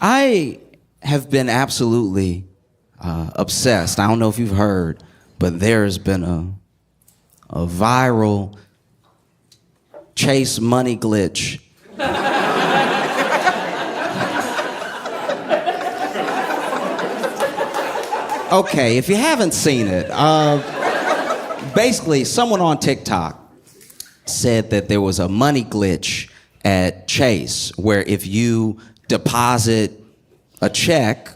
I have been absolutely obsessed. I don't know if you've heard, but there's been a viral chase money glitch. Okay, if you haven't seen it, basically someone on TikTok said that there was a money glitch at Chase where if you deposit a check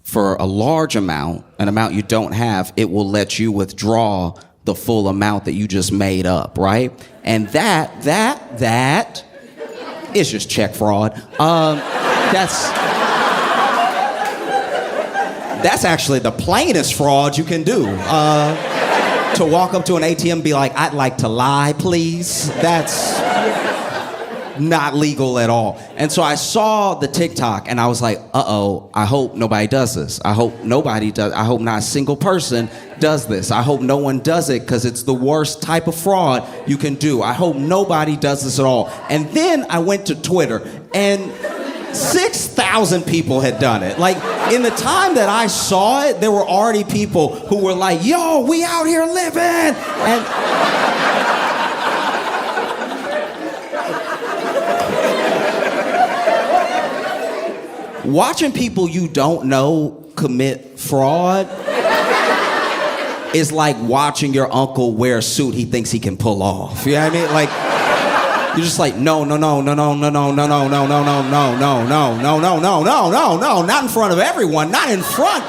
for a large amount, an amount you don't have, it will let you withdraw the full amount that you just made up, right? And that is just check fraud. That's actually the plainest fraud you can do. To walk up to an ATM and be like, I'd like to lie, please. That's not legal at all. And so I saw the TikTok and I was like, uh-oh, I hope nobody does this. I hope nobody does. I hope not a single person does this. I hope no one does it because it's the worst type of fraud you can do. I hope nobody does this at all. And then I went to Twitter and 6,000 people had done it. Like, in the time that I saw it, there were already people who were like, yo, we out here living. And watching people you don't know commit fraud is like watching your uncle wear a suit he thinks he can pull off. You know what I mean? Like, you're just like, no, not in front of everyone, not in front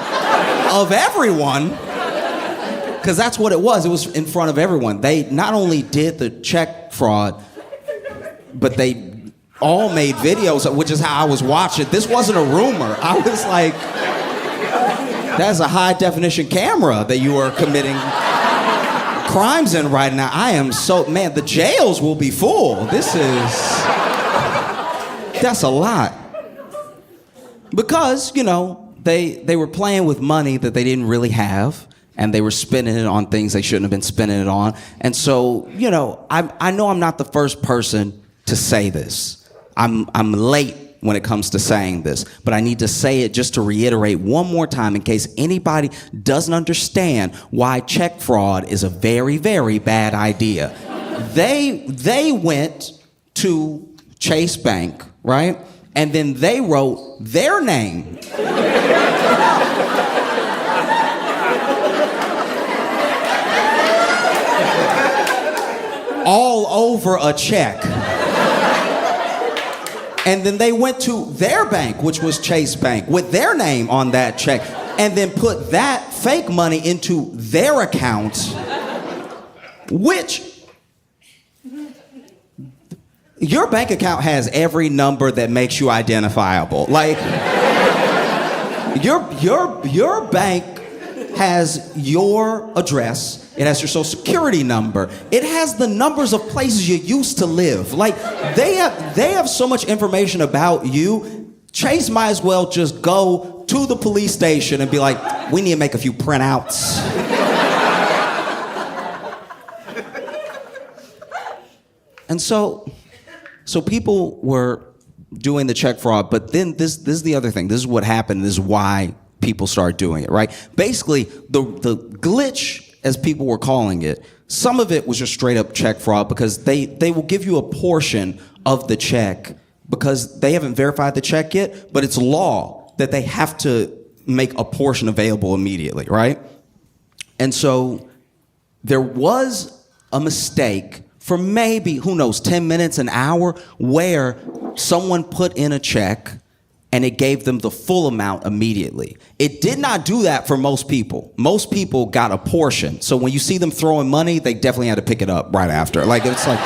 of everyone. Because that's what it was in front of everyone. They not only did the check fraud, but they all made videos, which is how I was watching. This wasn't a rumor. I was like, that's a high definition camera that you are committing crimes in right now. I am so, man, the jails will be full. That's a lot. Because, you know, they were playing with money that they didn't really have, and they were spending it on things they shouldn't have been spending it on. And so, you know I'm not the first person to say this. I'm late when it comes to saying this, but I need to say it just to reiterate one more time in case anybody doesn't understand why check fraud is a very, very bad idea. They went to Chase Bank, right? And then they wrote their name. All over a check. And then they went to their bank, which was Chase Bank, with their name on that check, and then put that fake money into their account, which your bank account has every number that makes you identifiable. Like, your bank has your address. It has your social security number. It has the numbers of places you used to live. Like, they have so much information about you. Chase might as well just go to the police station and be like, we need to make a few printouts. And so people were doing the check fraud, but then this is the other thing. This is what happened. This is why people started doing it, right? Basically, the glitch, as people were calling it, some of it was just straight up check fraud because they will give you a portion of the check because they haven't verified the check yet, but it's law that they have to make a portion available immediately, right? And so there was a mistake for maybe, who knows, 10 minutes, an hour, where someone put in a check and it gave them the full amount immediately. It did not do that for most people. Most people got a portion. So when you see them throwing money, they definitely had to pick it up right after. Like, it's like...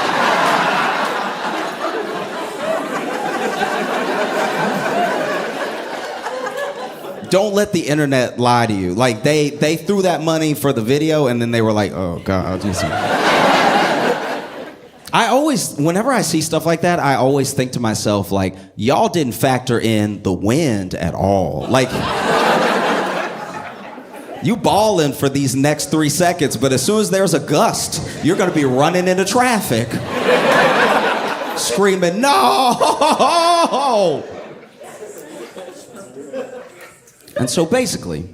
Don't let the internet lie to you. Like, they threw that money for the video, and then they were like, oh, God, I always, whenever I see stuff like that, I always think to myself, like, y'all didn't factor in the wind at all. Like, you balling for these next 3 seconds, but as soon as there's a gust, you're gonna be running into traffic, screaming, no! And so basically,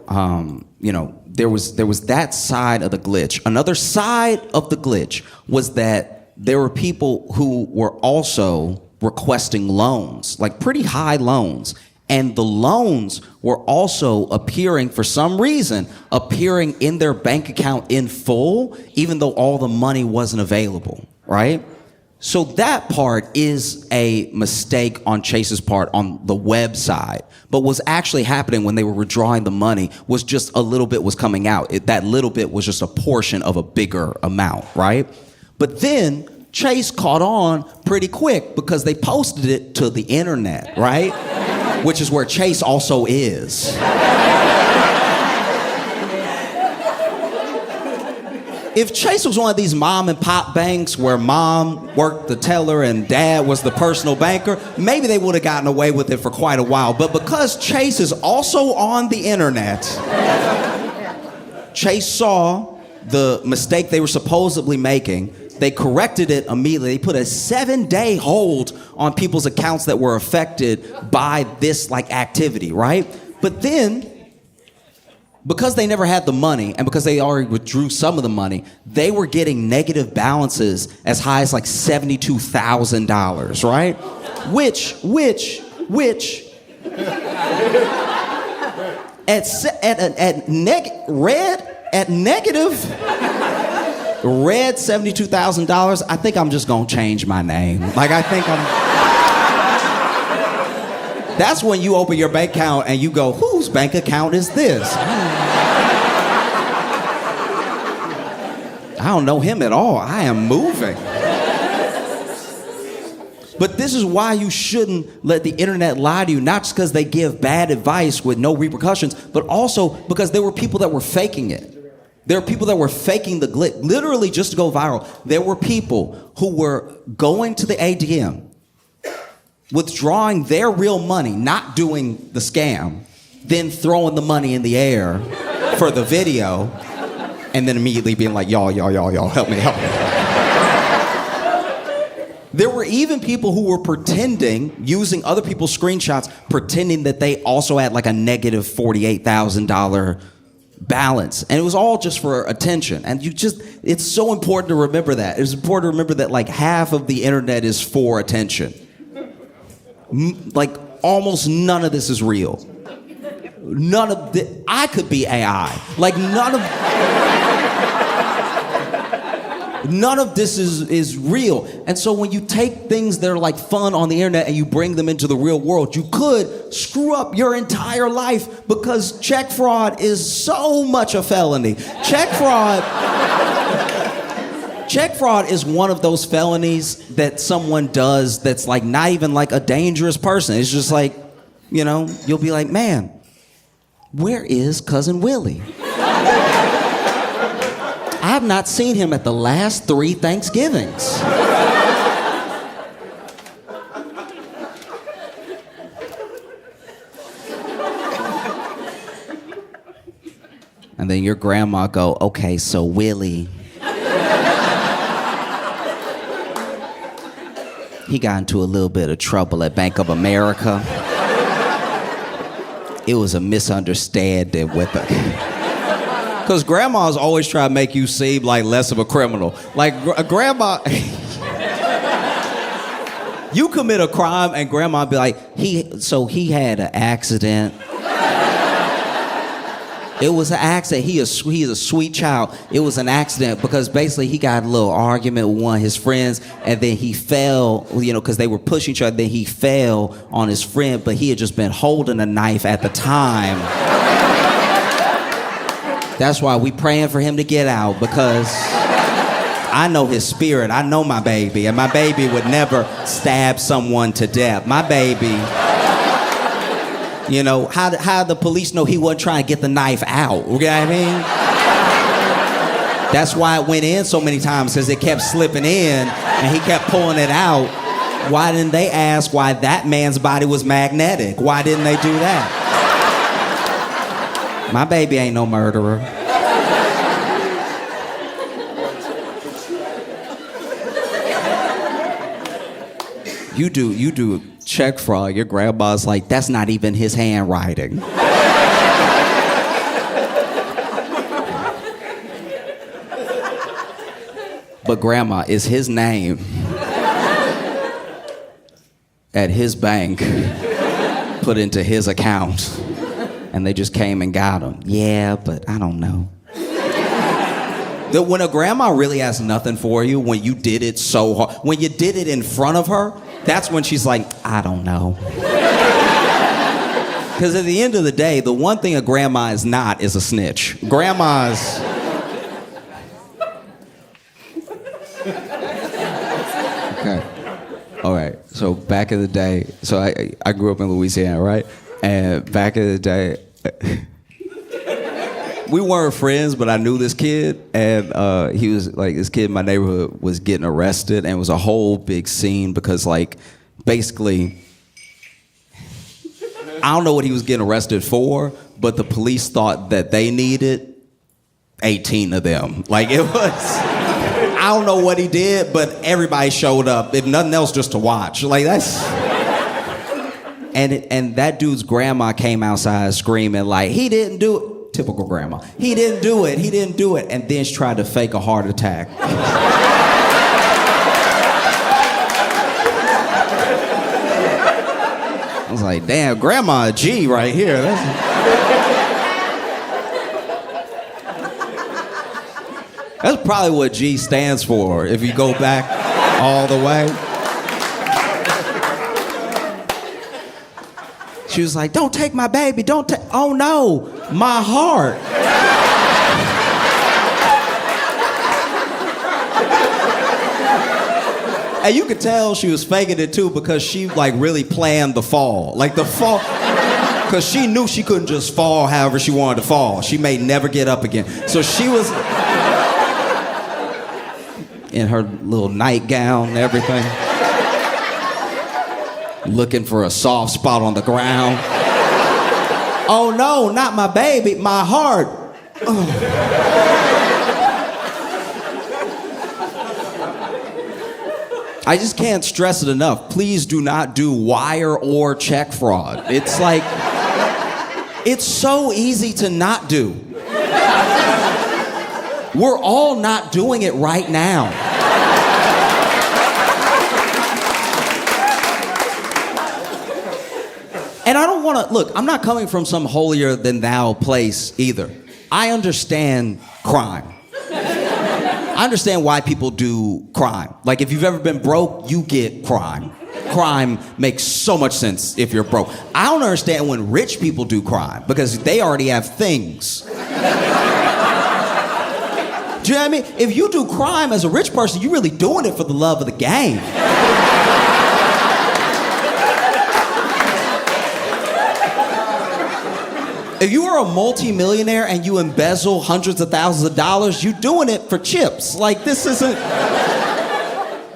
there was that side of the glitch. Another side of the glitch was that there were people who were also requesting loans, like pretty high loans. And the loans were also appearing, for some reason, appearing in their bank account in full, even though all the money wasn't available, right? So that part is a mistake on Chase's part on the website. But what's actually happening when they were withdrawing the money was just a little bit was coming out. That little bit was just a portion of a bigger amount, right? But then Chase caught on pretty quick because they posted it to the internet, right? Which is where Chase also is. If Chase was one of these mom and pop banks where mom worked the teller and dad was the personal banker, maybe they would have gotten away with it for quite a while. But because Chase is also on the internet, Chase saw the mistake they were supposedly making. They corrected it immediately. They put a 7-day hold on people's accounts that were affected by this activity, right? But then, because they never had the money and because they already withdrew some of the money, they were getting negative balances as high as $72,000, right? Which at negative red $72,000, I think I'm just gonna change my name. That's when you open your bank account and you go, whose bank account is this? I don't know him at all. I am moving. But this is why you shouldn't let the internet lie to you, not just because they give bad advice with no repercussions, but also because there were people that were faking it. There are people that were faking the glitch, literally just to go viral. There were people who were going to the ATM, withdrawing their real money, not doing the scam, then throwing the money in the air for the video, and then immediately being like, y'all, help me. There were even people who were pretending, using other people's screenshots, pretending that they also had a negative $48,000 balance, and it was all just for attention. And it's so important to remember that. It's important to remember that half of the internet is for attention. Almost none of this is real. None of I could be AI. None of this is real. And so when you take things that are fun on the internet and you bring them into the real world, you could screw up your entire life, because check fraud is so much a felony. Check fraud is one of those felonies that someone does that's not even a dangerous person. It's just you'll be like, man, where is Cousin Willie? I have not seen him at the last 3 Thanksgivings. And then your grandma go, okay, so Willie, he got into a little bit of trouble at Bank of America. It was a misunderstanding with because grandmas always try to make you seem less of a criminal. A grandma, you commit a crime and grandma be like, he had an accident. It was an accident. He is a sweet child. It was an accident because basically he got a little argument with one of his friends, and then he fell, because they were pushing each other. Then he fell on his friend, but he had just been holding a knife at the time. That's why we praying for him to get out, because I know his spirit. I know my baby, and my baby would never stab someone to death. My baby, how the police know he wasn't trying to get the knife out? You know what I mean? That's why it went in so many times, because it kept slipping in, and he kept pulling it out. Why didn't they ask why that man's body was magnetic? Why didn't they do that? My baby ain't no murderer. You do check fraud. Your grandma's like, that's not even his handwriting. But grandma, is his name at his bank put into his account, and they just came and got him. Yeah, but I don't know. When a grandma really has nothing for you, when you did it so hard, when you did it in front of her, that's when she's like, I don't know. Because at the end of the day, the one thing a grandma is not is a snitch. Grandmas... Okay. All right. So back in the day, so I grew up in Louisiana, right? And back in the day, we weren't friends, but I knew this kid, and he was like, this kid in my neighborhood was getting arrested, and it was a whole big scene because, like, basically, I don't know what he was getting arrested for, but the police thought that they needed 18 of them. Like, it was... I don't know what he did, but everybody showed up, if nothing else, just to watch. Like, that's... And that dude's grandma came outside screaming, like, he didn't do it. Typical grandma. He didn't do it. He didn't do it. And then she tried to fake a heart attack. I was like, damn, grandma a G right here. That's probably what G stands for, if you go back all the way. She was like, don't take my baby, don't take, oh no, my heart. And you could tell she was faking it too because she like really planned the fall. Like the fall, because she knew she couldn't just fall however she wanted to fall. She may never get up again. So she was... in her little nightgown and everything. Looking for a soft spot on the ground. Oh no, not my baby, my heart. Ugh. I just can't stress it enough. Please do not do wire or check fraud. It's like, it's so easy to not do. We're all not doing it right now. And I don't want to, look, I'm not coming from some holier than thou place either. I understand crime. I understand why people do crime. Like if you've ever been broke, you get crime. Crime makes so much sense if you're broke. I don't understand when rich people do crime because they already have things. Do you know what I mean? If you do crime as a rich person, you're really doing it for the love of the game. If you are a multi-millionaire and you embezzle hundreds of thousands of dollars, you're doing it for chips. Like this isn't...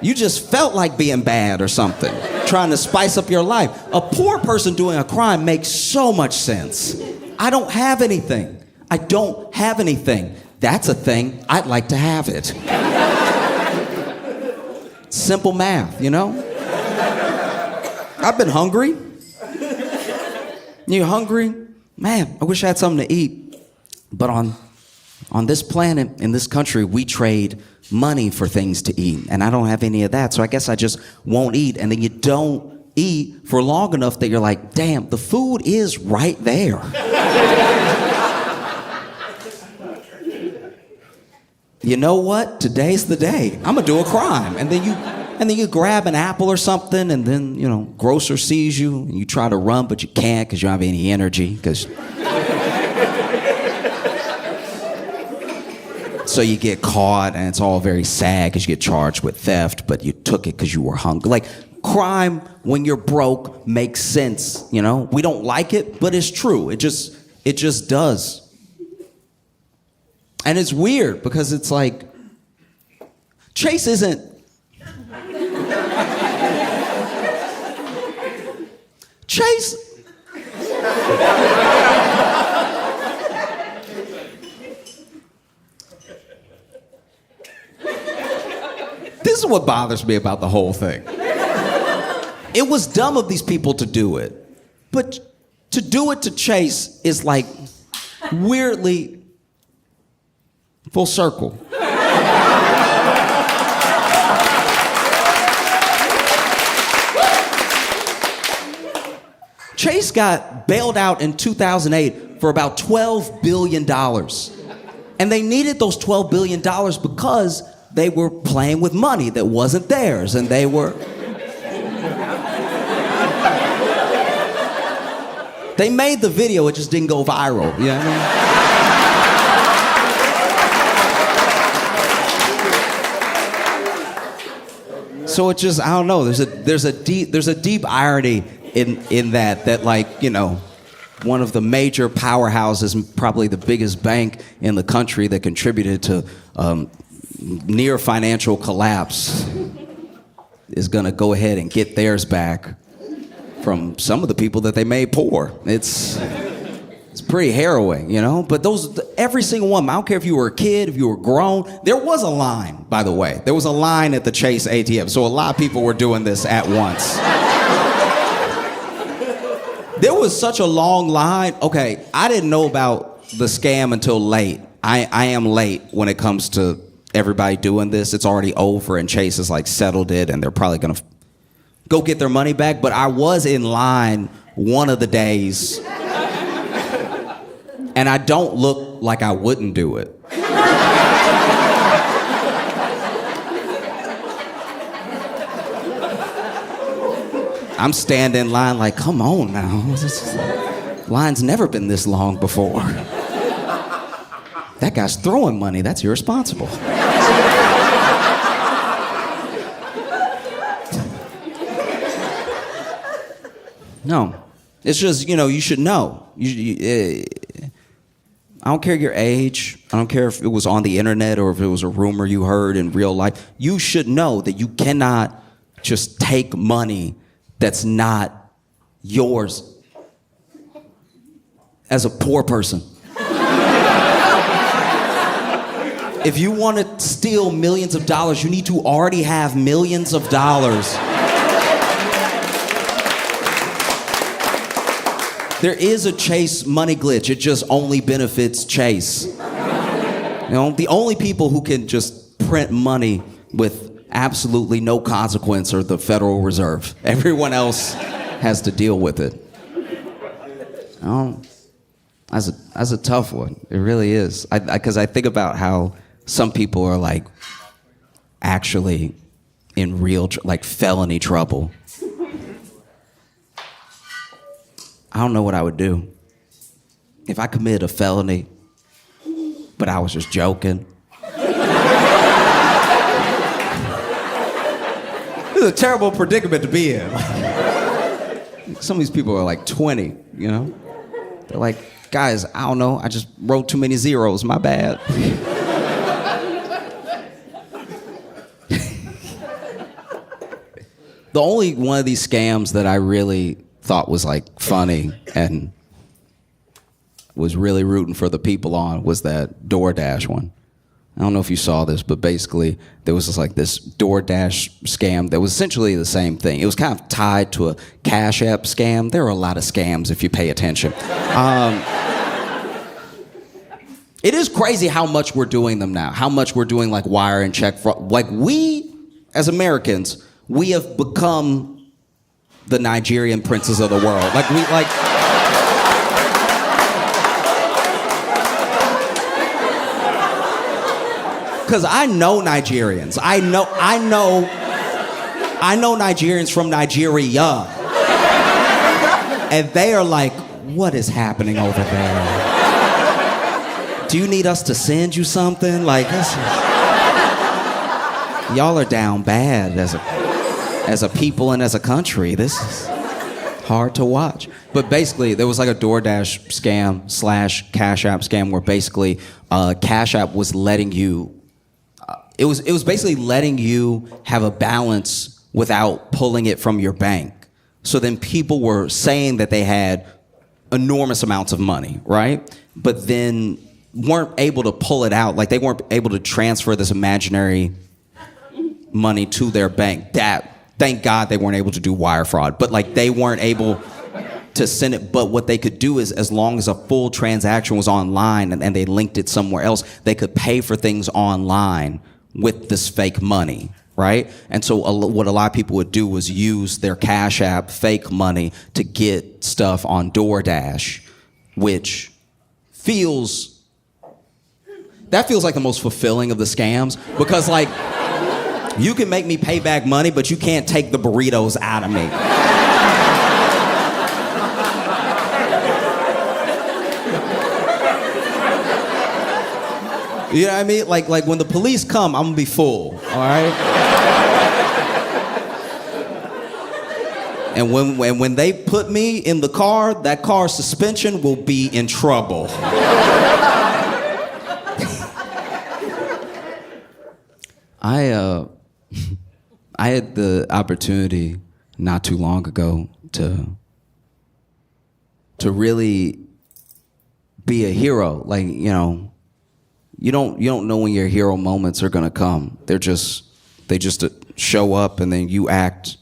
You just felt like being bad or something, trying to spice up your life. A poor person doing a crime makes so much sense. I don't have anything. I don't have anything. That's a thing. I'd like to have it. Simple math, you know? I've been hungry. You hungry? Man, I wish I had something to eat. But on this planet, in this country, we trade money for things to eat. And I don't have any of that, so I guess I just won't eat. And then you don't eat for long enough that you're like, damn, the food is right there. You know what? Today's the day. I'm gonna do a crime. And then you grab an apple or something, and then, you know, grocer sees you, and you try to run, but you can't because you don't have any energy. So you get caught, and it's all very sad because you get charged with theft, but you took it because you were hungry. Like, crime, when you're broke, makes sense, you know? We don't like it, but it's true. It just does. And it's weird because it's like, Chase isn't... Chase... This is what bothers me about the whole thing. it was dumb of these people to do it. But to do it to Chase is like weirdly full circle. Chase got bailed out in 2008 for about $12 billion. And they needed those $12 billion because they were playing with money that wasn't theirs. And they were... They made the video, it just didn't go viral. You know what I mean? So it just, I don't know, there's a deep irony in that like, you know, one of the major powerhouses, probably the biggest bank in the country that contributed to near financial collapse, is gonna go ahead and get theirs back from some of the people that they made poor. It's pretty harrowing, you know? But every single one, I don't care if you were a kid, if you were grown, there was a line, by the way. There was a line at the Chase ATM, so a lot of people were doing this at once. There was such a long line. Okay, I didn't know about the scam until late. I am late when it comes to everybody doing this. It's already over and Chase has like settled it and they're probably gonna go get their money back. But I was in line one of the days and I don't look like I wouldn't do it. I'm standing in line like, come on now. Line's never been this long before. That guy's throwing money, that's irresponsible. No, it's just, you know, you should know. I don't care your age. I don't care if it was on the internet or if it was a rumor you heard in real life. You should know that you cannot just take money that's not yours as a poor person. If you want to steal millions of dollars, you need to already have millions of dollars. There is a Chase money glitch. It just only benefits Chase. You know, the only people who can just print money with absolutely no consequence are the Federal Reserve. Everyone else has to deal with it. That's a tough one. It really is. Because I think about how some people are like actually in real like felony trouble. I don't know what I would do if I committed a felony, but I was just joking. This is a terrible predicament to be in. Some of these people are like 20, you know? They're like, guys, I don't know, I just wrote too many zeros, my bad. The only one of these scams that I really thought was like funny and was really rooting for the people on was that DoorDash one. I don't know if you saw this, but basically there was just like this DoorDash scam that was essentially the same thing. It was kind of tied to a Cash App scam. There are a lot of scams if you pay attention. It is crazy how much we're doing them now, how much we're doing like wire and check fraud. Like we, as Americans, we have become the Nigerian princes of the world. Like we like... Because I know Nigerians. I know Nigerians from Nigeria. And they are like, what is happening over there? Do you need us to send you something? Like, y'all are down bad as a people and as a country. This is hard to watch. But basically, there was like a DoorDash scam / Cash App scam where basically Cash App was letting you... It was basically letting you have a balance without pulling it from your bank. So then people were saying that they had enormous amounts of money, right? But then weren't able to pull it out. Like they weren't able to transfer this imaginary money to their bank. That Thank God they weren't able to do wire fraud, but like they weren't able to send it. But what they could do is, as long as a full transaction was online and they linked it somewhere else, they could pay for things online with this fake money, right? And so what a lot of people would do was use their Cash App fake money to get stuff on DoorDash, which feels like the most fulfilling of the scams, because like you can make me pay back money, but you can't take the burritos out of me. You know what I mean? Like when the police come, I'm gonna be full, all right? And when they put me in the car, that car's suspension will be in trouble. I had the opportunity not too long ago to really be a hero. Like, you know, you don't know when your hero moments are gonna come. They just show up, and then you act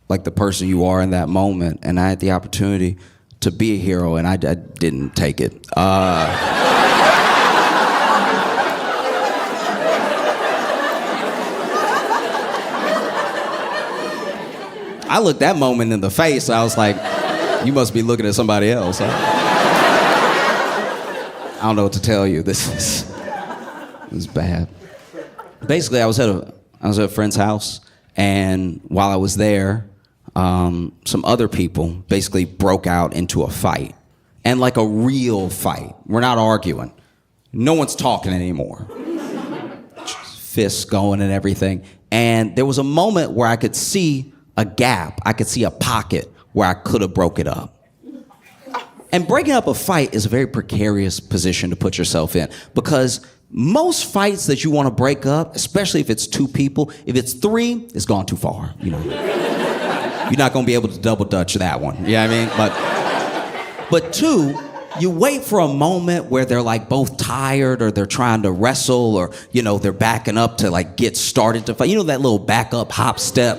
like the person you are in that moment. And I had the opportunity to be a hero, and I didn't take it. I looked that moment in the face. I was like, you must be looking at somebody else. I don't know what to tell you. This is bad. Basically, I was at a friend's house, and while I was there, some other people basically broke out into a fight, and like a real fight. We're not arguing. No one's talking anymore. Fists going and everything. And there was a moment where I could see a gap. I could see a pocket where I could have broke it up. And breaking up a fight is a very precarious position to put yourself in, because most fights that you want to break up, especially if it's two people, if it's three, it's gone too far, you know. You're not going to be able to double dutch that one, you know what I mean? But two, you wait for a moment where they're like both tired, or they're trying to wrestle, or, you know, they're backing up to like get started to fight. You know that little back up hop step?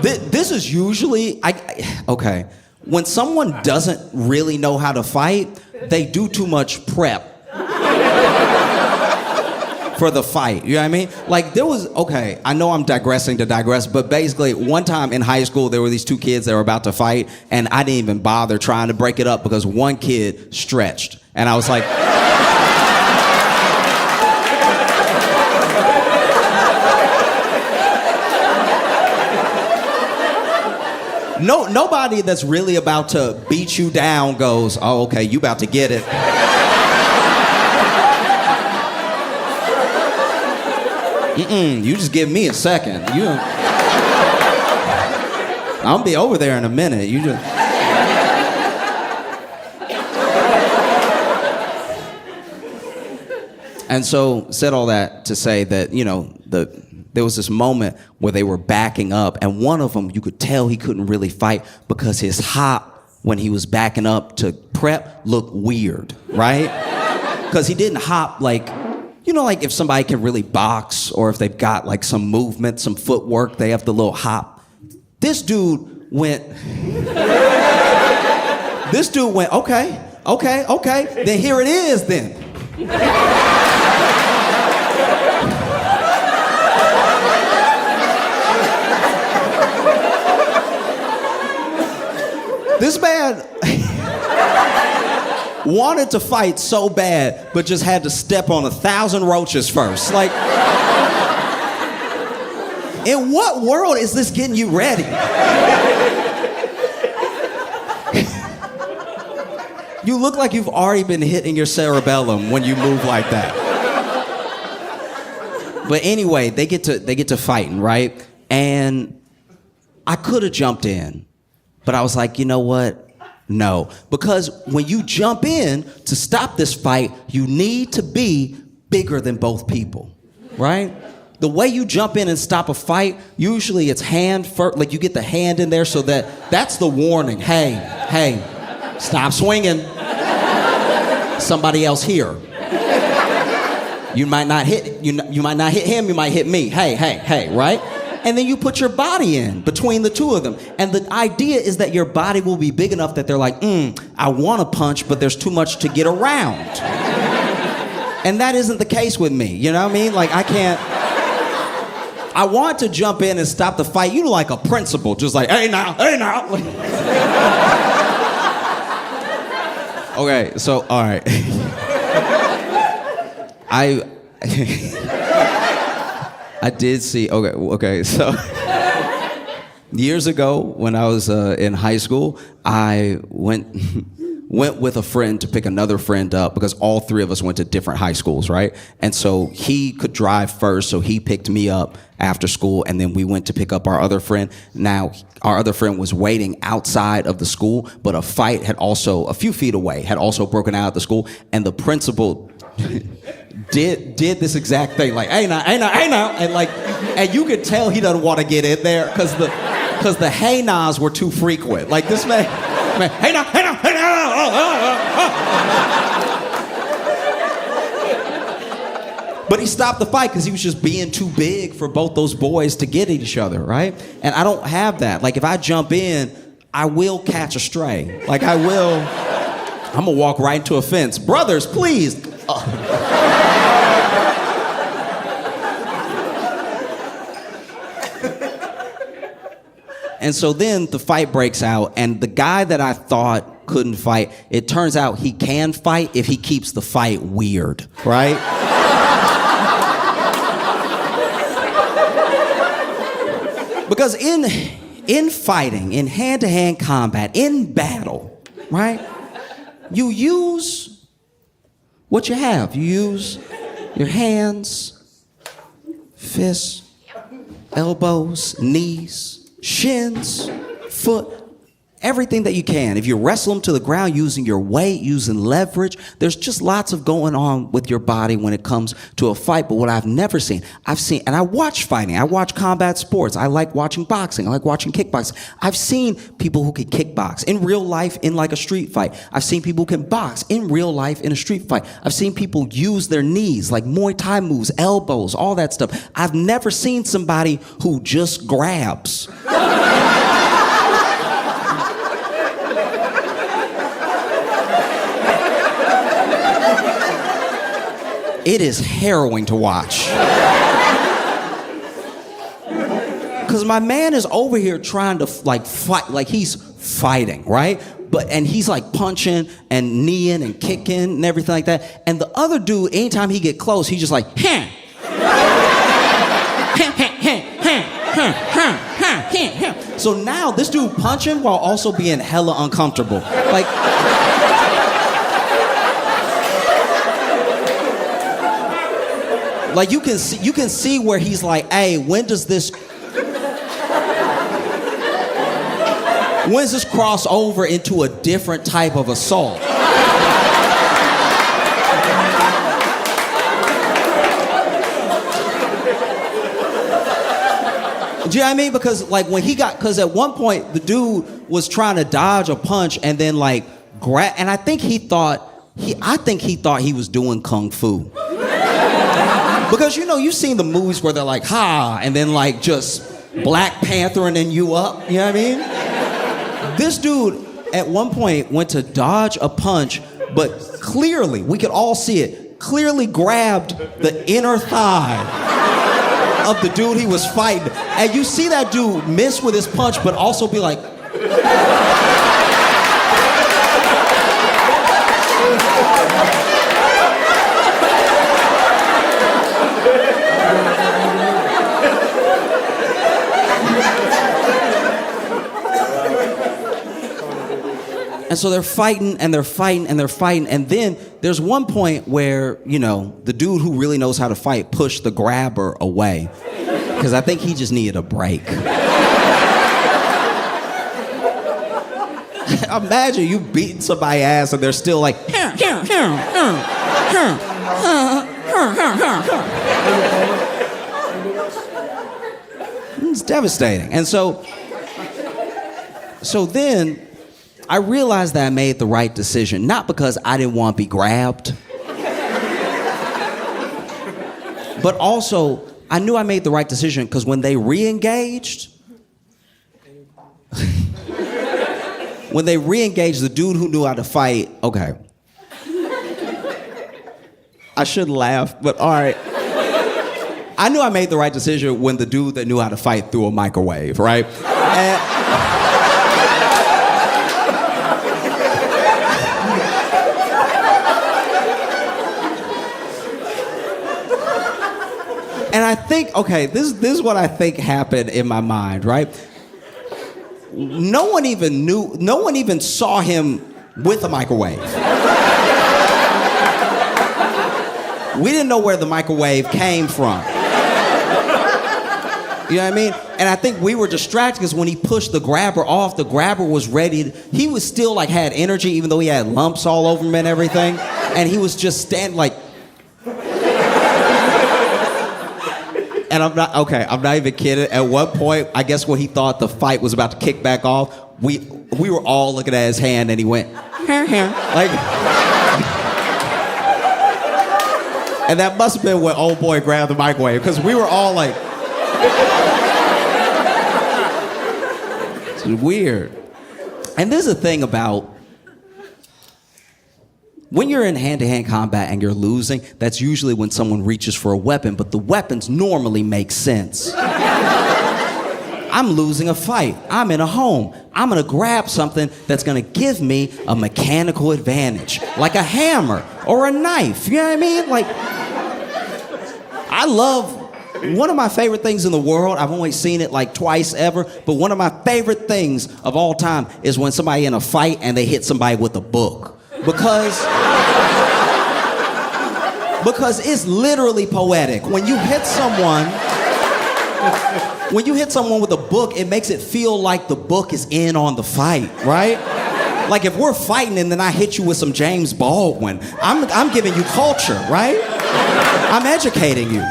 This is usually, okay. When someone doesn't really know how to fight, they do too much prep for the fight, you know what I mean? Like okay, I know I'm digressing to digress, but basically one time in high school, there were these two kids that were about to fight, and I didn't even bother trying to break it up because one kid stretched. And I was like, nobody that's really about to beat you down goes, oh, okay, you about to get it. You just give me a second. I'll be over there in a minute. You just. And so, said all that to say that, you know, there was this moment where they were backing up, and one of them, you could tell he couldn't really fight because his hop, when he was backing up to prep, looked weird, right? Because he didn't hop like, you know, like if somebody can really box, or if they've got like some movement, some footwork, they have the little hop. This dude went, okay, then here it is then. This man wanted to fight so bad, but just had to step on 1,000 roaches first. Like, in what world is this getting you ready? You look like you've already been hitting your cerebellum when you move like that. But anyway, they get to fighting, right? And I could have jumped in, but I was like, you know what? No. Because when you jump in to stop this fight, you need to be bigger than both people, right? The way you jump in and stop a fight, usually it's hand first, like you get the hand in there so that's the warning. Hey, stop swinging. Somebody else here. You might not hit him, you might hit me. Hey, right? and then you put your body in between the two of them. And the idea is that your body will be big enough that they're like, I want to punch, but there's too much to get around. And that isn't the case with me, you know what I mean? Like, I can't... I want to jump in and stop the fight, you know, like a principal, just like, hey now. Okay, so, all right. I did see, okay, so years ago when I was in high school, I went with a friend to pick another friend up because all three of us went to different high schools, right? And so he could drive first, so he picked me up after school, and then we went to pick up our other friend. Now, our other friend was waiting outside of the school, but a fight had also, a few feet away, had also broken out at the school, and the principal did this exact thing, like, hey now, and you could tell he doesn't want to get in there because the hey nahs were too frequent. Like, this man, hey now. But he stopped the fight because he was just being too big for both those boys to get at each other, right? And I don't have that. Like, if I jump in, I will catch a stray. Like, I'm gonna walk right into a fence. Brothers, please. And so then the fight breaks out, and the guy that I thought couldn't fight, it turns out he can fight if he keeps the fight weird, right? Because in fighting, in hand-to-hand combat, in battle, right, you use what you have. You use your hands, fists, elbows, knees, shins, foot, everything that you can. If you wrestle them to the ground using your weight, using leverage, there's just lots of going on with your body when it comes to a fight. But what I've never seen, and I watch fighting, I watch combat sports, I like watching boxing, I like watching kickboxing. I've seen people who can kickbox in real life in like a street fight. I've seen people who can box in real life in a street fight. I've seen people use their knees, like Muay Thai moves, elbows, all that stuff. I've never seen somebody who just grabs. It is harrowing to watch. Because my man is over here trying to like fight, like he's fighting, right? And he's like punching and kneeing and kicking and everything like that. And the other dude, anytime he get close, he's just like, So now this dude punching while also being hella uncomfortable. Like, like you can see where he's like, hey, when's this cross over into a different type of assault? Do you know what I mean? Because like because at one point the dude was trying to dodge a punch and then like grab, and I think he thought he was doing kung fu. Because, you know, you've seen the movies where they're like, ha, and then like just Black Panthering you up, you know what I mean? This dude at one point went to dodge a punch, but clearly, we could all see it, clearly grabbed the inner thigh of the dude he was fighting. And you see that dude miss with his punch, but also be like, and so they're fighting, and then there's one point where, you know, the dude who really knows how to fight pushed the grabber away, because I think he just needed a break. Imagine you beating somebody's ass and they're still like, it's devastating. And so then I realized that I made the right decision, not because I didn't want to be grabbed, but also I knew I made the right decision because when they re-engaged, the dude who knew how to fight, okay. I shouldn't laugh, but all right. I knew I made the right decision when the dude that knew how to fight threw a microwave, right? And I think, okay, this is what I think happened in my mind, right? No one even saw him with a microwave. We didn't know where the microwave came from. You know what I mean? And I think we were distracted because when he pushed the grabber off, the grabber was ready. He was still like had energy, even though he had lumps all over him and everything. And he was just standing like. And I'm not even kidding. At one point, I guess when he thought the fight was about to kick back off, we were all looking at his hand and he went, like. And that must have been when old boy grabbed the microwave, because we were all like, it's weird. And there's a thing about when you're in hand-to-hand combat and you're losing, that's usually when someone reaches for a weapon, but the weapons normally make sense. I'm losing a fight. I'm in a home. I'm gonna grab something that's gonna give me a mechanical advantage, like a hammer or a knife. You know what I mean? Like, I love, one of my favorite things in the world, I've only seen it like twice ever, but one of my favorite things of all time is when somebody in a fight and they hit somebody with a book. Because it's literally poetic. When you hit someone with a book, it makes it feel like the book is in on the fight, right? Like if we're fighting and then I hit you with some James Baldwin, I'm giving you culture, right? I'm educating you.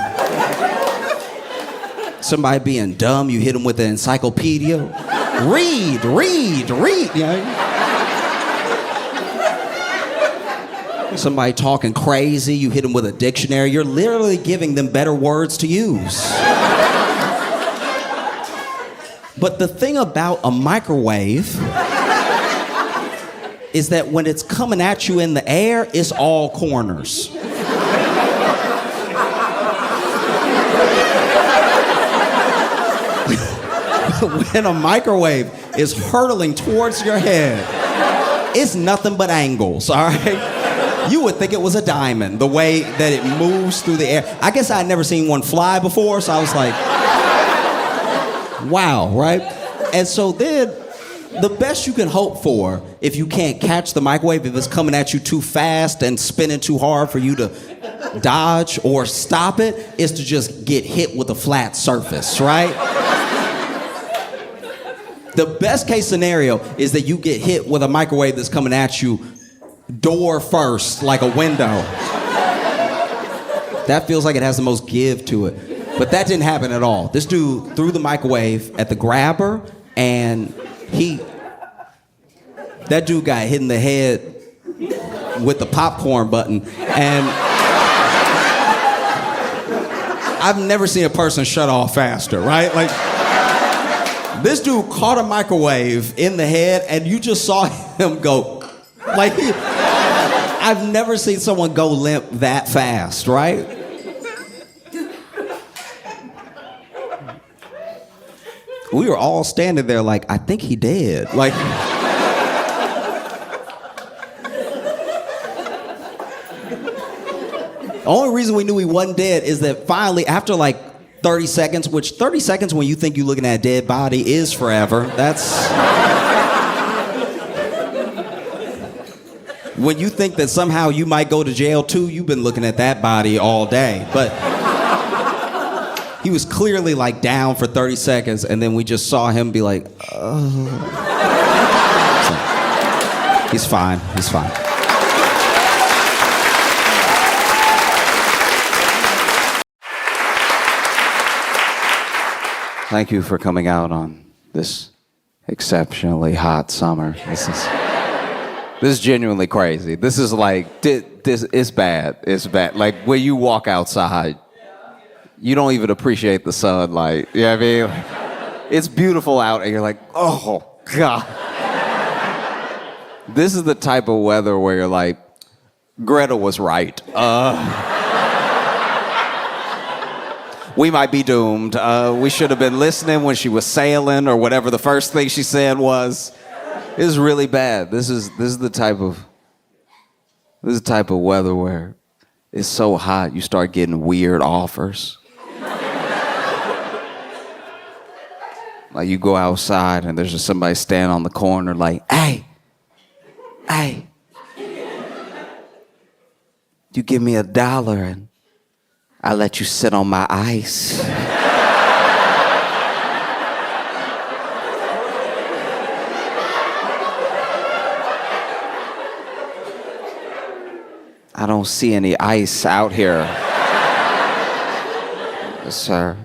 Somebody being dumb, you hit them with an encyclopedia. Read. You know? Somebody talking crazy, you hit them with a dictionary. You're literally giving them better words to use. But the thing about a microwave is that when it's coming at you in the air, it's all corners. When a microwave is hurtling towards your head, it's nothing but angles, all right? You would think it was a diamond, the way that it moves through the air. I guess I'd never seen one fly before, so I was like, wow, right? And so then, the best you can hope for, if you can't catch the microwave, if it's coming at you too fast and spinning too hard for you to dodge or stop it, is to just get hit with a flat surface, right? The best case scenario is that you get hit with a microwave that's coming at you door first, like a window. That feels like it has the most give to it. But that didn't happen at all. This dude threw the microwave at the grabber, and that dude got hit in the head with the popcorn button. And I've never seen a person shut off faster, right? Like, this dude caught a microwave in the head, and you just saw him go, like, I've never seen someone go limp that fast, right? We were all standing there like, I think he dead. Like, the only reason we knew he wasn't dead is that finally, after like 30 seconds, which 30 seconds when you think you're looking at a dead body is forever. That's... When you think that somehow you might go to jail too, you've been looking at that body all day. But he was clearly like down for 30 seconds, and then we just saw him be like, oh. So, he's fine. Thank you for coming out on this exceptionally hot summer. This is genuinely crazy. This is like, this is bad. It's bad. Like, when you walk outside, you don't even appreciate the sunlight. You know what I mean? It's beautiful out, and you're like, oh, God. This is the type of weather where you're like, Greta was right. We might be doomed. We should have been listening when she was sailing or whatever the first thing she said was. It was really bad. This is the type of weather where it's so hot you start getting weird offers. Like you go outside and there's just somebody standing on the corner like, hey, you give me $1 and I let you sit on my ice. I don't see any ice out here. Yes, sir.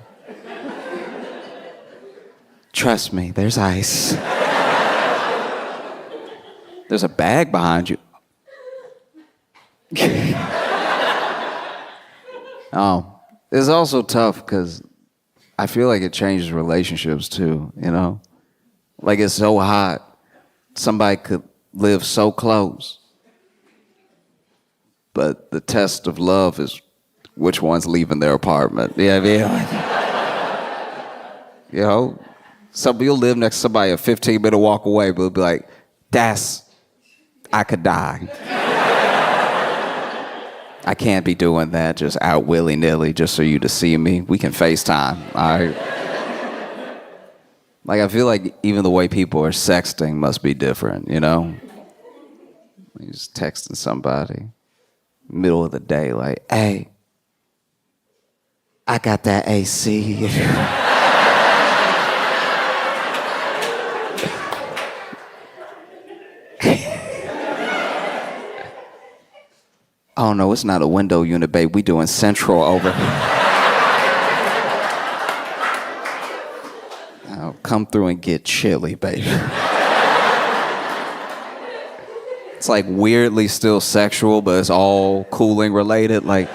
Trust me, there's ice. There's a bag behind you. It's also tough because I feel like it changes relationships too, you know? Like it's so hot, somebody could live so close. But the test of love is which one's leaving their apartment. You know what I mean? You know? You'll live next to somebody a 15-minute walk away, but it'll be like, I could die. I can't be doing that just out willy-nilly just so you to see me. We can FaceTime, all right? Like, I feel like even the way people are sexting must be different, you know? You're just texting somebody, middle of the day, like, hey, I got that AC. Oh no, it's not a window unit, babe. We doing central over here. Now, come through and get chilly, babe. It's like weirdly still sexual, but it's all cooling related. Like,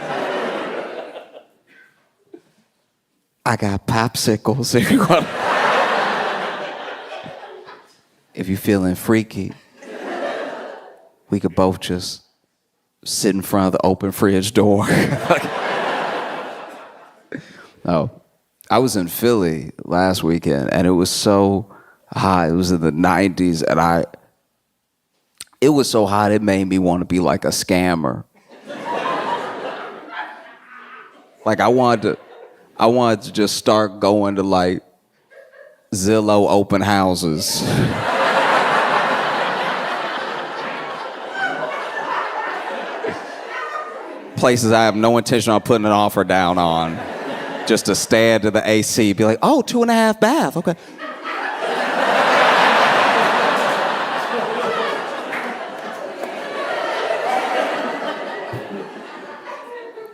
I got popsicles. If you're feeling freaky, we could both just sit in front of the open fridge door. No, I was in Philly last weekend and it was so hot. It was in the 90s and it was so hot it made me want to be like a scammer. Like I wanted to just start going to like Zillow open houses. Places I have no intention on putting an offer down on, just to stand to the AC, be like, oh, 2.5 bath, okay.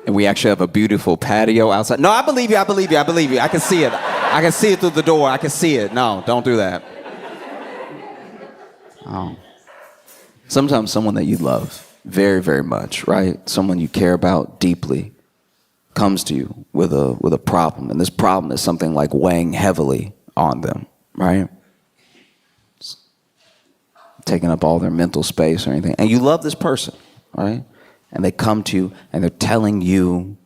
And we actually have a beautiful patio outside. No, I believe you. I can see it. I can see it through the door. I can see it. No, don't do that. Oh. Sometimes someone that you love very, very much, right? Someone you care about deeply comes to you with a problem, and this problem is something like weighing heavily on them, right? It's taking up all their mental space or anything. And you love this person, right? And they come to you and they're telling you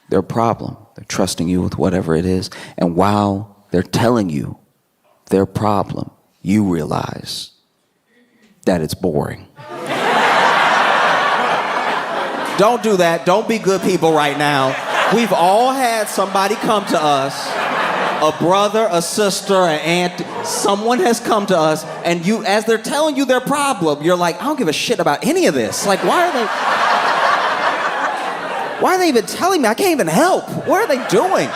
their problem. They're trusting you with whatever it is. And while they're telling you their problem, you realize that it's boring. Don't do that. Don't be good people right now. We've all had somebody come to us, a brother, a sister, an aunt. Someone has come to us, and you, as they're telling you their problem, you're like, I don't give a shit about any of this. Like, why are they even telling me? I can't even help. What are they doing?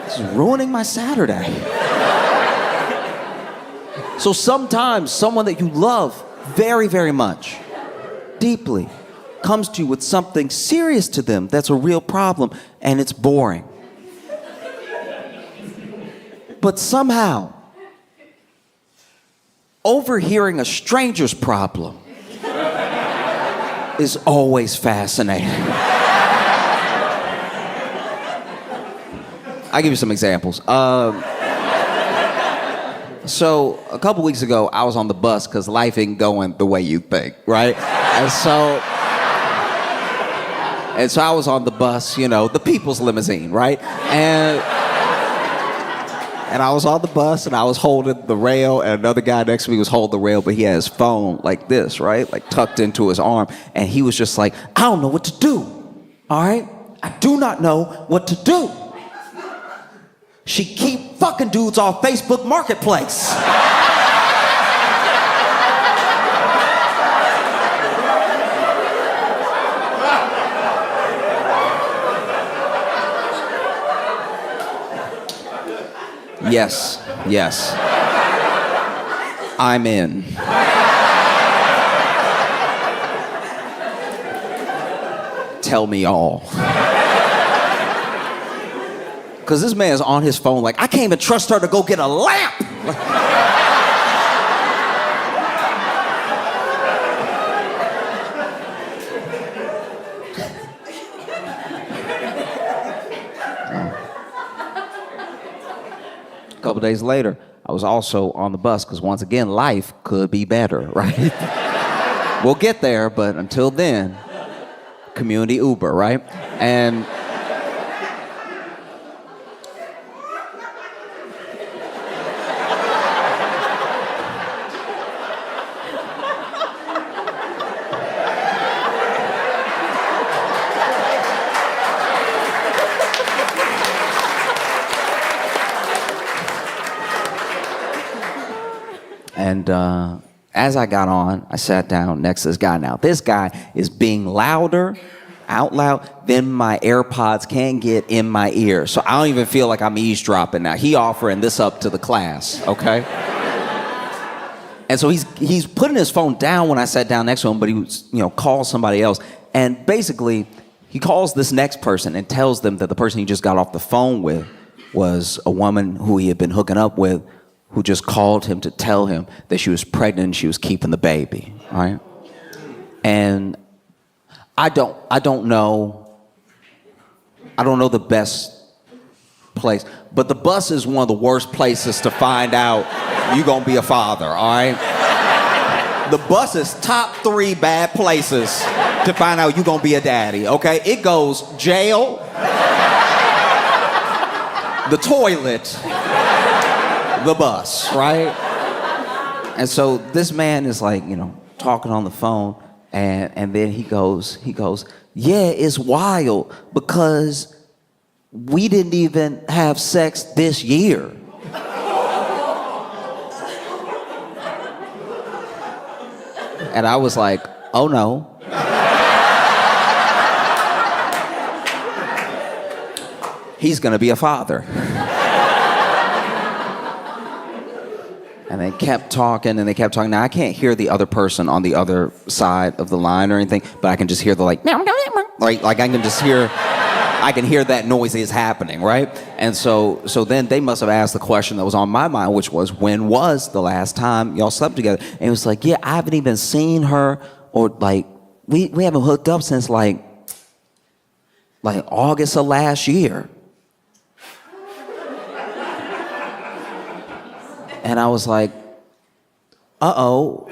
This is ruining my Saturday. So sometimes someone that you love very, very much, deeply, comes to you with something serious to them that's a real problem, and it's boring. But somehow, overhearing a stranger's problem is always fascinating. I'll give you some examples. So a couple weeks ago, I was on the bus because life ain't going the way you think, right? And so I was on the bus, you know, the people's limousine, right? And I was on the bus and I was holding the rail, and another guy next to me was holding the rail, but he had his phone like this, right? Like tucked into his arm. And he was just like, I don't know what to do, all right? I do not know what to do. She keep fucking dudes off Facebook Marketplace. Yes, yes. I'm in. Tell me all. Because this man's on his phone like, I can't even trust her to go get a lamp. A couple days later, I was also on the bus because once again, life could be better, right? We'll get there, but until then, community Uber, right? And as I got on, I sat down next to this guy. Now, this guy is being louder, out loud, than my AirPods can get in my ear. So I don't even feel like I'm eavesdropping now. He offering this up to the class, okay? And so he's putting his phone down when I sat down next to him, but he was, calls somebody else. And basically, he calls this next person and tells them that the person he just got off the phone with was a woman who he had been hooking up with, who just called him to tell him that she was pregnant and she was keeping the baby, right? And I don't know the best place, but the bus is one of the worst places to find out you're gonna be a father, all right? The bus is top 3 bad places to find out you're gonna be a daddy, okay? It goes jail, the toilet, the bus, right? And so this man is like, talking on the phone, and then he goes, yeah, it's wild because we didn't even have sex this year. And I was like, oh no. He's gonna be a father. And they kept talking. Now, I can't hear the other person on the other side of the line or anything, but I can just hear the like I can hear that noise is happening, right? And so then they must have asked the question that was on my mind, which was, when was the last time y'all slept together? And it was like, yeah, I haven't even seen her, or like, we haven't hooked up since like August of last year. And I was like, uh-oh.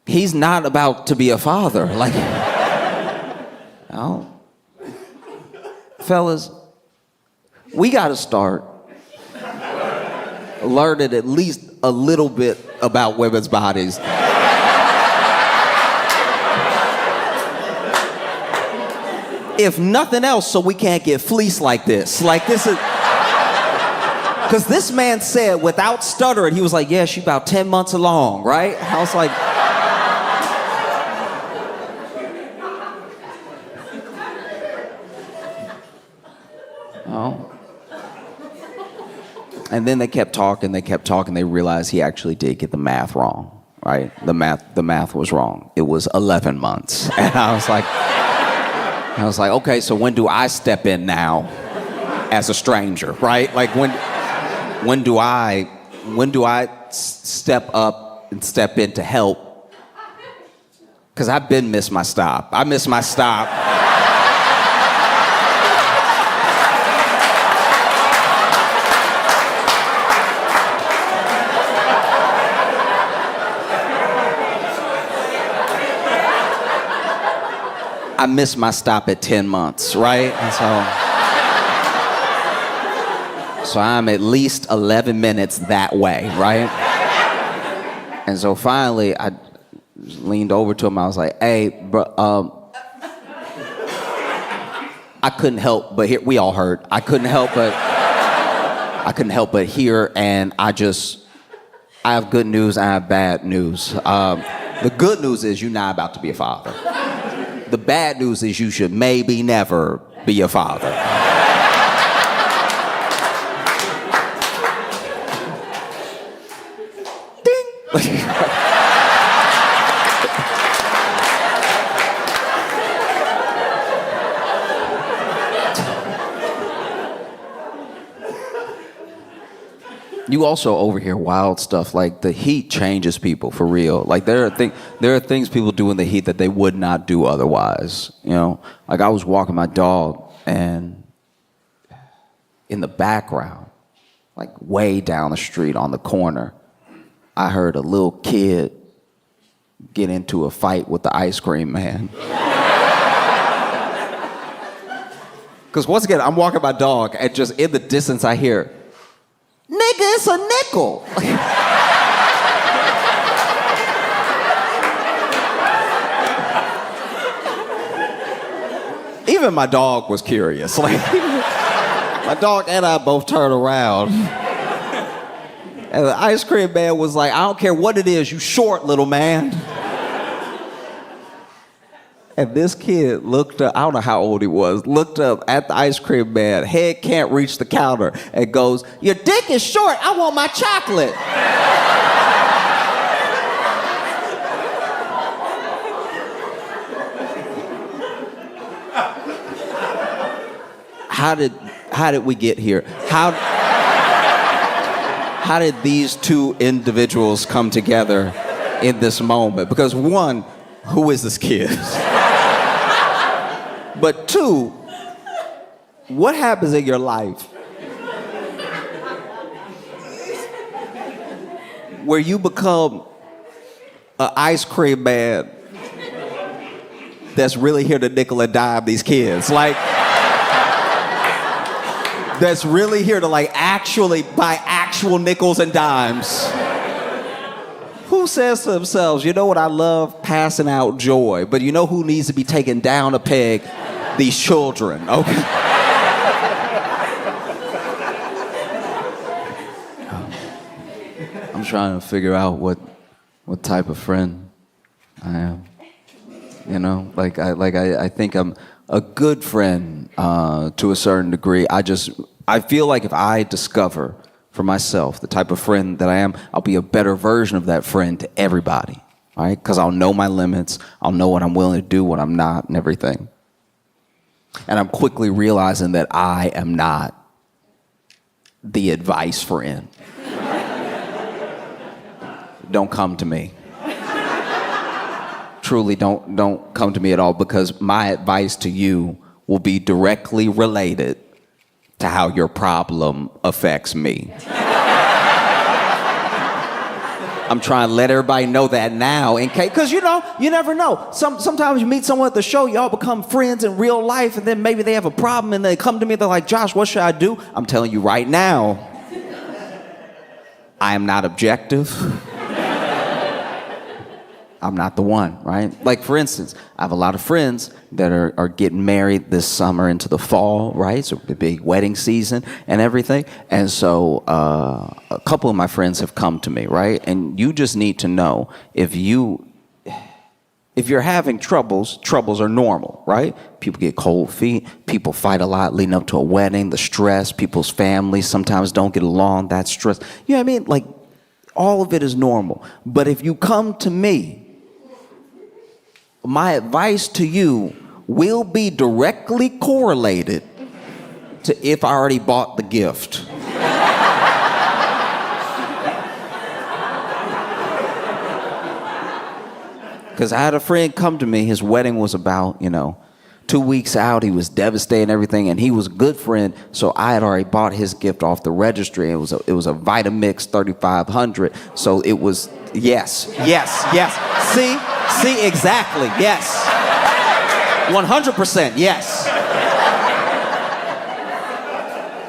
He's not about to be a father. Like, oh. Fellas, we gotta start learning at least a little bit about women's bodies. If nothing else, so we can't get fleeced like this. Like, this is... Because this man said, without stuttering, he was like, yeah, she about 10 months along, right? I was like... oh. And then they kept talking, they realized he actually did get the math wrong, right? The math was wrong. It was 11 months. And I was like, okay, so when do I step in now as a stranger, right? Like, when do I step up and step in to help? Because I've been missed my stop. I missed my stop. I missed my stop at 10 months, right? And so I'm at least 11 minutes that way, right? And so finally, I leaned over to him. I was like, hey, bro, I couldn't help but hear, we all heard, I couldn't help but hear, and I have good news and I have bad news. The good news is you're not about to be a father. The bad news is you should maybe never be a father. Ding! You also overhear wild stuff, like the heat changes people for real. Like there are things people do in the heat that they would not do otherwise. You know, like I was walking my dog, and in the background, like way down the street on the corner, I heard a little kid get into a fight with the ice cream man. Because once again, I'm walking my dog, and just in the distance I hear, nigga, it's a nickel. Even my dog was curious. Like, my dog and I both turned around. And the ice cream man was like, I don't care what it is, you short, little man. And this kid looked up, I don't know how old he was, looked up at the ice cream man, head can't reach the counter, and goes, your dick is short, I want my chocolate. How did we get here? How did these two individuals come together in this moment? Because one, who is this kid? But two, what happens in your life where you become an ice cream man that's really here to nickel and dime these kids? Like, that's really here to like actually buy actual nickels and dimes. Who says to themselves, you know what, I love passing out joy, but you know who needs to be taken down a peg? These children, okay? I'm trying to figure out what type of friend I am. You know, I think I'm a good friend to a certain degree. I feel like if I discover for myself the type of friend that I am, I'll be a better version of that friend to everybody, right? Because I'll know my limits, I'll know what I'm willing to do, what I'm not, and everything. And I'm quickly realizing that I am not the advice friend. Don't come to me. Truly, don't come to me at all, because my advice to you will be directly related to how your problem affects me. I'm trying to let everybody know that now, in case, because you know, you never know. Sometimes you meet someone at the show, y'all become friends in real life, and then maybe they have a problem and they come to me, they're like, Josh, what should I do? I'm telling you right now, I am not objective. I'm not the one, right? Like, for instance, I have a lot of friends that are getting married this summer into the fall, right? So the big wedding season and everything. And so a couple of my friends have come to me, right? And you just need to know, if you're having troubles are normal, right? People get cold feet, people fight a lot leading up to a wedding, the stress, people's families sometimes don't get along, that stress. You know what I mean? Like, all of it is normal. But if you come to me, my advice to you will be directly correlated to if I already bought the gift. Because I had a friend come to me, his wedding was about, 2 weeks out, he was devastated and everything, and he was a good friend, so I had already bought his gift off the registry. It was a Vitamix 3500, so it was, yes. See, exactly, yes. 100%, yes.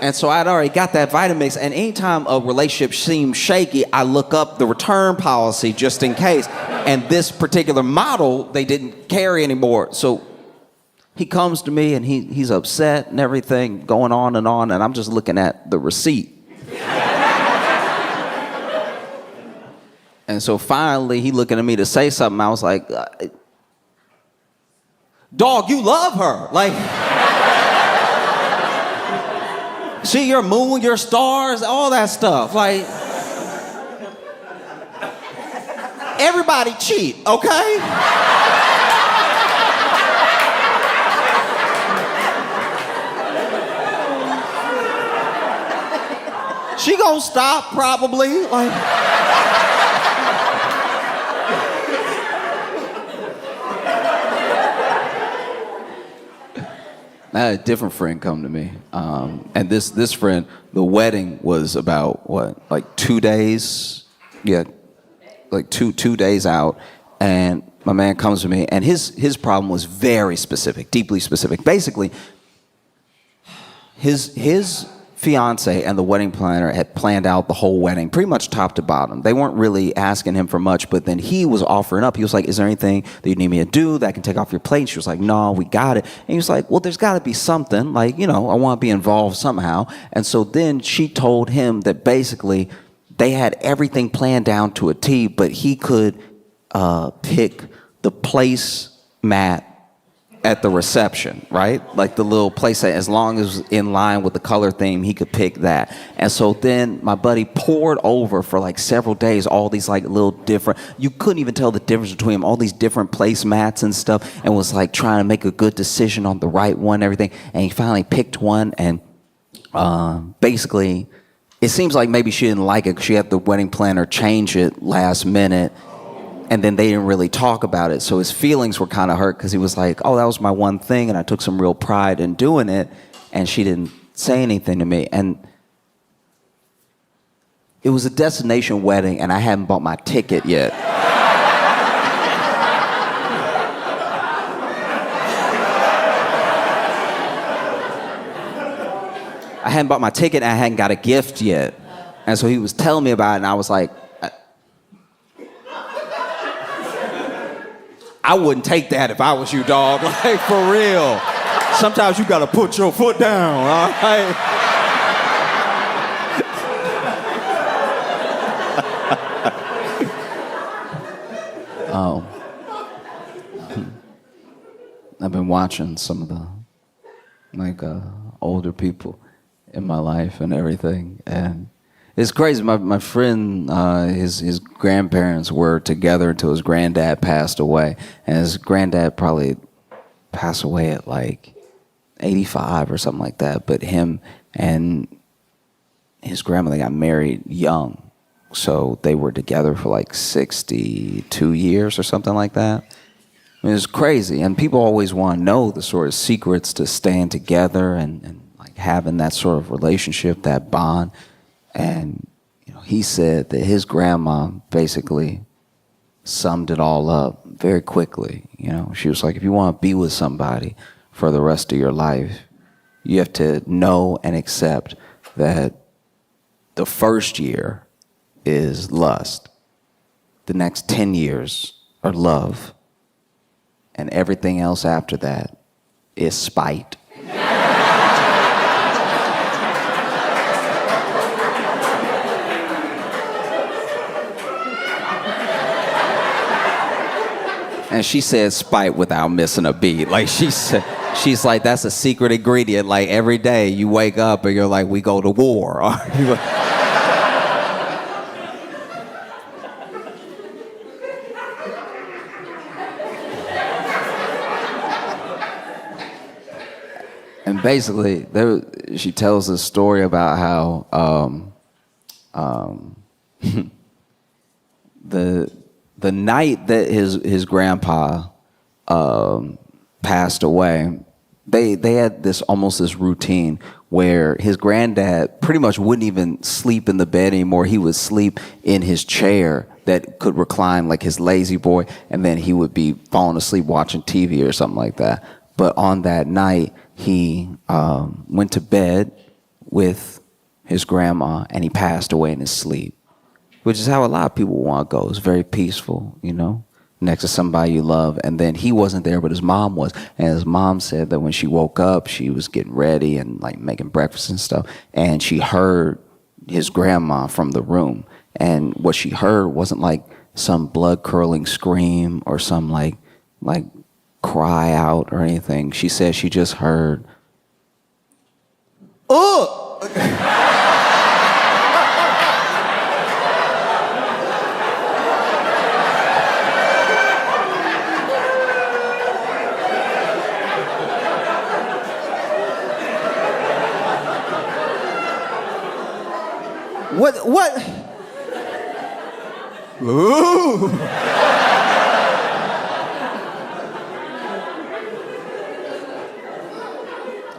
And so I'd already got that Vitamix, and anytime a relationship seems shaky, I look up the return policy just in case. And this particular model, they didn't carry anymore. So he comes to me, and he's upset and everything, going on, and I'm just looking at the receipt. And so finally, he looking at me to say something. I was like, dog, you love her. Like, see your moon, your stars, all that stuff. Like, everybody cheat, okay? She gonna stop probably, like. I had a different friend come to me, and this friend, the wedding was about what, like 2 days? Yeah, like two days out, and my man comes to me, and his problem was very specific, deeply specific. Basically, his fiance and the wedding planner had planned out the whole wedding, pretty much top to bottom. They weren't really asking him for much, but then he was offering up. He was like, is there anything that you need me to do that I can take off your plate? And she was like, no, we got it. And he was like, well, there's got to be something. Like, I want to be involved somehow. And so then she told him that basically they had everything planned down to a T, but he could pick the placemat at the reception, right? Like the little place, as long as it was in line with the color theme, he could pick that. And so then my buddy poured over for like several days, all these like little different, you couldn't even tell the difference between them, all these different placemats and stuff, and was like trying to make a good decision on the right one and everything. And he finally picked one, and basically, it seems like maybe she didn't like it because she had the wedding planner change it last minute. And then they didn't really talk about it. So his feelings were kind of hurt because he was like, oh, that was my one thing, and I took some real pride in doing it, and she didn't say anything to me. And it was a destination wedding, and I hadn't bought my ticket yet. I hadn't bought my ticket, and I hadn't got a gift yet. And so he was telling me about it, and I was like, I wouldn't take that if I was you, dog. Like, for real. Sometimes you gotta put your foot down, all right? I've been watching some of the older people in my life and everything, and it's crazy. My friend, his grandparents were together until his granddad passed away. And his granddad probably passed away at like 85 or something like that. But him and his grandmother got married young. So they were together for like 62 years or something like that. It was crazy. And people always want to know the sort of secrets to staying together and like having that sort of relationship, that bond. And he said that his grandma basically summed it all up very quickly. She was like, if you want to be with somebody for the rest of your life, you have to know and accept that the first year is lust, the next 10 years are love, and everything else after that is spite. And she said spite without missing a beat. Like she's like, that's a secret ingredient. Like every day you wake up and you're like, we go to war. And basically, she tells this story about how the night that his grandpa passed away, they had this routine where his granddad pretty much wouldn't even sleep in the bed anymore. He would sleep in his chair that could recline like his lazy boy, and then he would be falling asleep watching TV or something like that. But on that night, he went to bed with his grandma, and he passed away in his sleep, which is how a lot of people want to go. It's very peaceful, you know, next to somebody you love. And then he wasn't there, but his mom was. And his mom said that when she woke up, she was getting ready and like making breakfast and stuff, and she heard his grandma from the room. And what she heard wasn't like some blood-curdling scream or some like cry out or anything. She said she just heard, "Oh!" What? Ooh.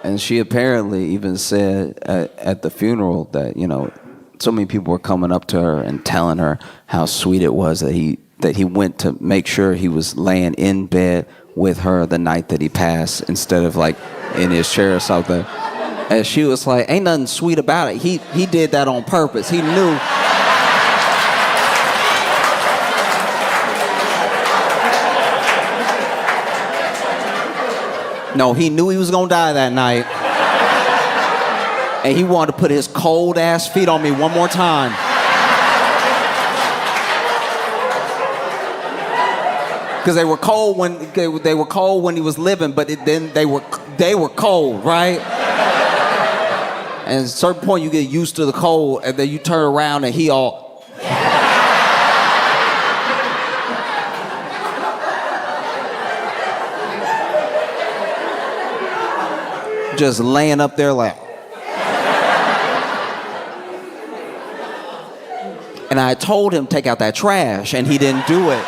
And she apparently even said at the funeral that, you know, so many people were coming up to her and telling her how sweet it was that he went to make sure he was laying in bed with her the night that he passed instead of like in his chair or something. And she was like, ain't nothing sweet about it. He did that on purpose. He knew. No, he knew he was gonna die that night. And he wanted to put his cold ass feet on me one more time. Because they were cold when he was living, but then they were cold, right? And at a certain point you get used to the cold, and then you turn around and he all just laying up there like. And I told him take out that trash, and he didn't do it.